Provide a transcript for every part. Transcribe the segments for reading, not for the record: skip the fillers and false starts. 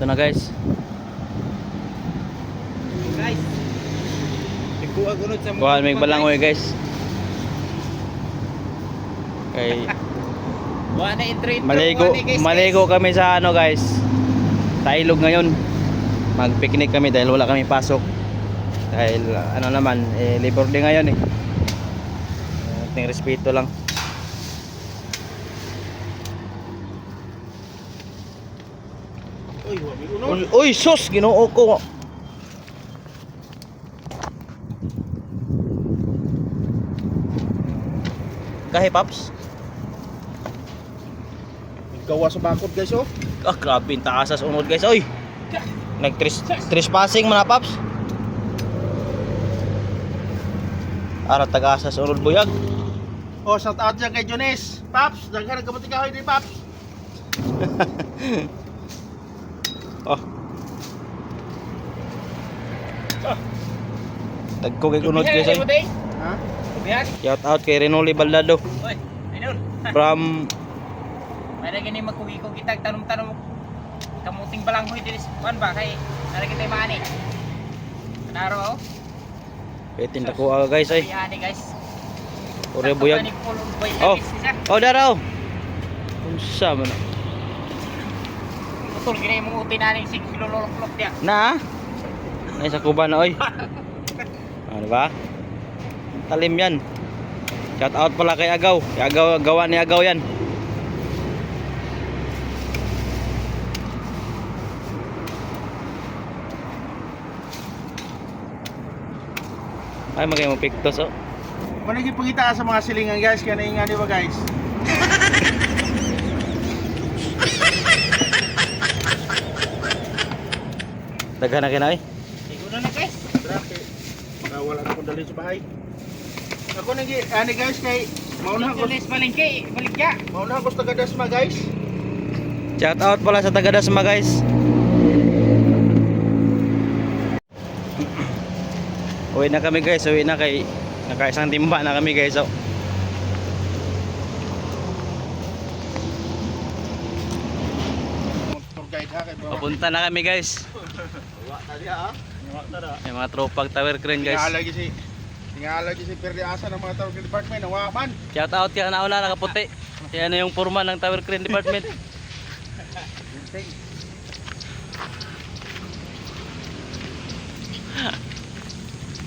Ito na guys. Guys. Ikuha gunod sa Kuha may balangoy guys. Kay Wala na intro maligo kami sa ano guys. Sa ilog ngayon. Mag-picnic kami dahil wala kami pasok. Dahil ano naman, labor day ngayon eh. Ting respeto lang. Uy, sus, Ginoo ko. Kahe Paps. Gawa sa bakod guys oh. Ah, grabe yung taas sa unod guys. Oy. Trespassing man na Paps. Ara taga-asa sa unod buyag. Oh, shout out dyan kay Jones. Paps, daghan nagkabuti ka ni Paps. Oh. Tagko kay unod guys ay. Ha? Shout out kay Renoli Baldado Oy, ayun. from May na gani magkugi-kugi kitag tanong-tanong kamuting balanghoy dinis kuan ba kay nara kita maani. Naro oh. Petin dako guys ay. Ani guys. Ore buyag. Oh. Oh daraw. Unsa man. Betul gini mong utin aning 6 kilo lolok-lolok dia. Na? Nay sa kuban na oy. Ano ba? Talim yan. Shout out pala kay Agaw. Kay Agaw, gawa ni Agaw yan. Ay magay mo pictos oh. Manigi pangita sa mga silingan guys, kaya naingan di ba guys? Daghan na kinay. Siguro na guys. Grabe. Baka wala na akong dali sa bahay. Ako nagi, ani guys kay mauna ko Jones palengke, baligya. mauna ko sa taga-Dasma guys. Shout out pala sa taga Dasma guys. Uwi na kami guys, uwi na kay nakaisang timba na kami guys. Oh. Tour guide ha kay bro. Papunta na kami guys. Wa ta diha ha. Wa ta da. May mga tropag tower crane guys. Tingala si Perdi Asa ng mga tawag department, wa man. Shout out kaya nauna nakaputi. Yan na yung foreman ng tower crane department.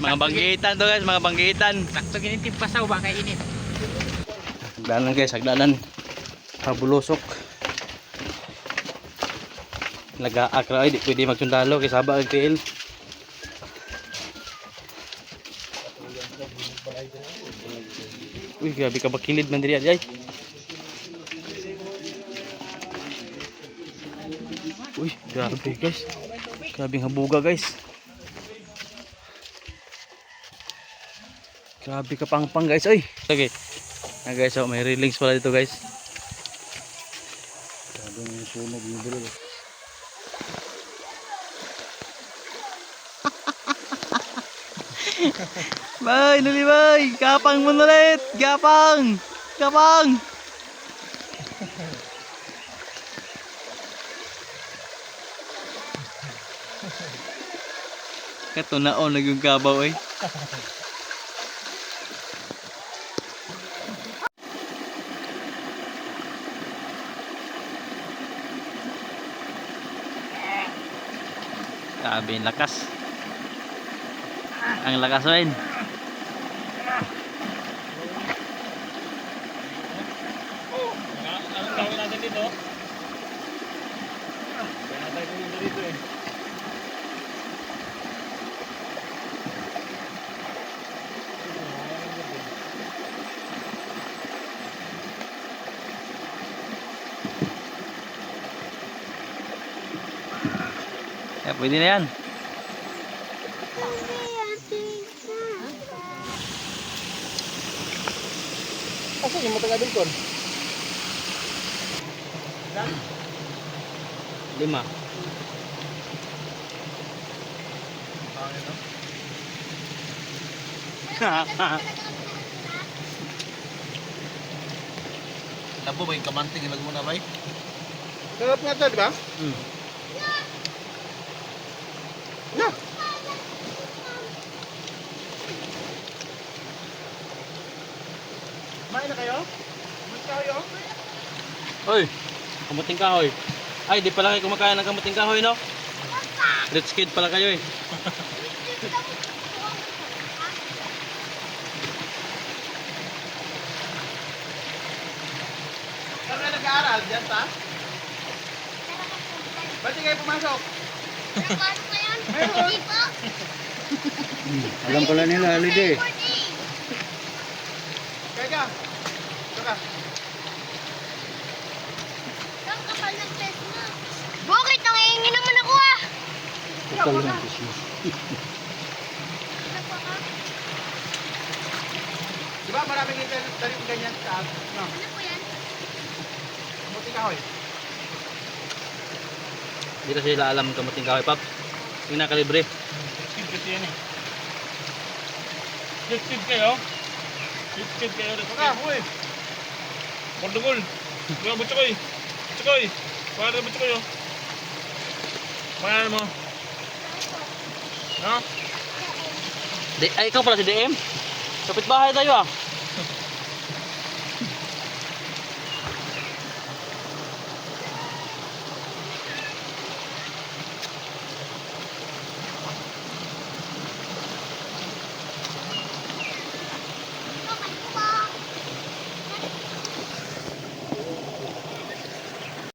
Mga banggitan to guys, mga banggitan. Sakto gini timpasaw ba kay init. Hagdanan guys, hagdanan. Pabulusok. Lagaak ra ay di pwede magsundalo kay saba ang tiil. Uy, grabe ka bakilid man diri ay. Uy, grabe guys. Grabe ang habuga guys. Grabe ka pang guys. Uy. Okay. Na guys, oh, may railings pala dito guys. Grabe yung sunog ni bro. Bay, nuli bay. Gapang mo ulit. Gapang. Gapang. Katunaon na yung gabaw eh. Grabe ang lakas. Ang lakas rin. Ang gawin natin dito. Kaya tayo pumunta dito eh. Pwede na yan. Asa yung mataga dito? 5. Labo ba yung kamanting ilagay mo na ba? Sarap nga to, di ba? Kumain na kayo? Kumain kayo? Oy, kamuting kahoy. Ay, di pala kayo kumakain ng kamuting kahoy, no? Rich kid pala kayo eh. Saan kayo nag-aaral? Diyan pa? Ba't di kayo pumasok? Meron. Alam pala nila, holiday. Kaya ka. Saka. Bakit? Nangihingi naman ako ah! Total ng Christmas. Di ba maraming internet tayo ganyan sa no? Ano po yan? Kamuting kahoy. Hindi na sila alam ng kamuting kahoy, Pap. Yung nakalibre. Skid kasi yan eh. Skid kayo. Skid kayo. Saka, uy. Pordugol. Mga butsokoy. Butsokoy. Para butsokoy oh. Pangalan mo? No? Ay, ikaw pala si DM? Kapit bahay tayo ah.